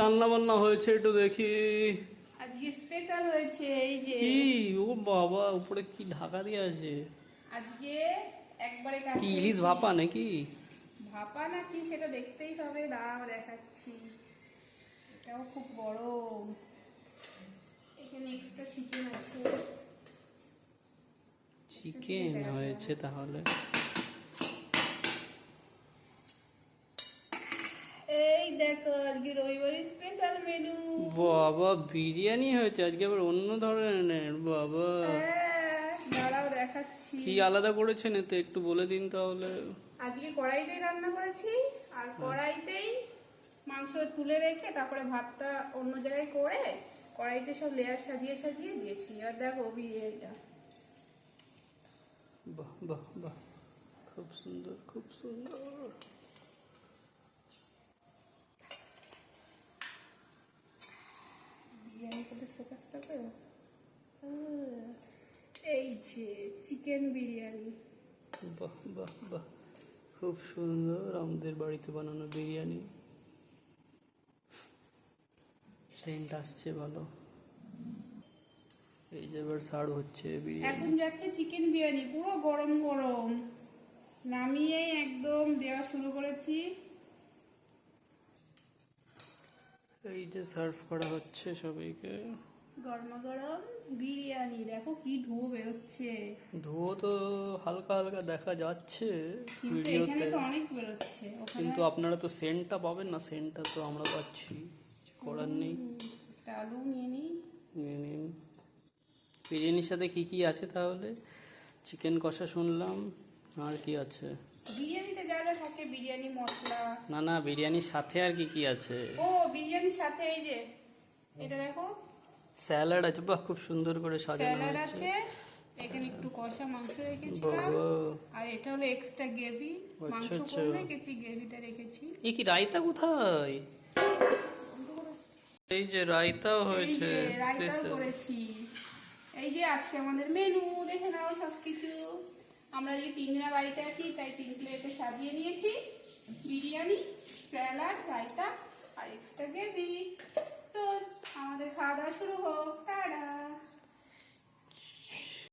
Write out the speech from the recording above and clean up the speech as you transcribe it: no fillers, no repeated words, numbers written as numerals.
রান্না বান্না হয়েছে একটু দেখি। আজকে স্পেশাল হয়েছে এই যে কি? ও বাবা, উপরে কি ঢাকা দিয়ে আছে? আজকে একবারে কি কাছে ইলিশ ভাপা নাকি? ভাপা নাকি সেটা দেখতেই হবে, দাঁড়াও দেখাচ্ছি। এটাও খুব বড়। এখানে এক্সট্রা চিকেন আছে। চিকেন হয়েছে তাহলে? এই দেখো আজকে রবিবারের স্পেশাল মেনু। বাবা, বিরিয়ানি হয়েছে আজকে, আবার অন্য ধরনের? বাবা, দাঁড়াও দেখাচ্ছি। কি আলাদা করেছেন এতে একটু বলে দিন তাহলে। আজকে কড়াইতেই রান্না করেছি, আর কড়াইতেই মাংস তুলে রেখে তারপরে ভাতটা অন্য জায়গায় করে কড়াইতে সব লেয়ার সাজিয়ে সাজিয়ে দিয়েছি। আর দেখো বিরিয়ানিটা। বাহ বাহ বাহ, খুব সুন্দর খুব সুন্দর। বিরিয়ানি করতে ফোকাসটা করো। এই যে চিকেন বিরিয়ানি। বাহ বাহ বাহ, খুব সুন্দর আমাদের বাড়িতে বানানো বিরিয়ানি। সেন্ট আসছে ভালো। এই যে এবার সার্ভ হচ্ছে বিরিয়ানি। এখন যাচ্ছে চিকেন বিরিয়ানি, পুরো গরম গরম নামিয়ে একদম দেওয়া শুরু করেছি। এই যে সার্ভ করা হচ্ছে সবাইকে। গরমা গরম বিরিয়ানি, দেখো কি ধুয়ো বেরোচ্ছে। ধুয়ো তো হালকা হালকা দেখা যাচ্ছে কিন্তু এখানে ভিডিওতে, তো অনেক বেরোচ্ছে। কিন্তু আপনারা তো সেন্টটা পাবেন না, সেন্টটা তো আমরা পাচ্ছি, কিছু করার নেই। একটা আলু নিয়ে নিই। নিয়ে নিন। বিরিয়ানির সাথে কি কি আছে তাহলে? চিকেন কষা শুনলাম, আর কি আছে? বিরিয়ানিতে যা যা থাকে, বিরিয়ানি মশলা। না না, বিরিয়ানির সাথে আর কি কি আছে? ও বিরিয়ানির সাথে এই যে এটা দেখো, স্যালাড আছে। বাহ, খুব সুন্দর করে সাজানো স্যালাড হয়েছে। আছে। এখানে একটু কষা মাংস রেখেছিলাম, বাবা, আর এটা হলো এক্সট্রা গ্রেভি। মাংস আচ্ছা। কম রেখেছি, গ্রেভিটা রেখেছি। এই কি রায়তা কোথায়? এই যে রায়তাও এই হয়েছে যে রায়তা স্পেশাল। করেছি। এই যে আজকে আমাদের মেনু দেখে নাও সবকিছু। আমরা যে তিনজনা বাড়িতে আছি তাই 3 প্লেটে সাজিয়ে নিয়েছি। বিরিয়ানি, স্যালাড, রায়তা আর এক্সট্রা গ্রেভি।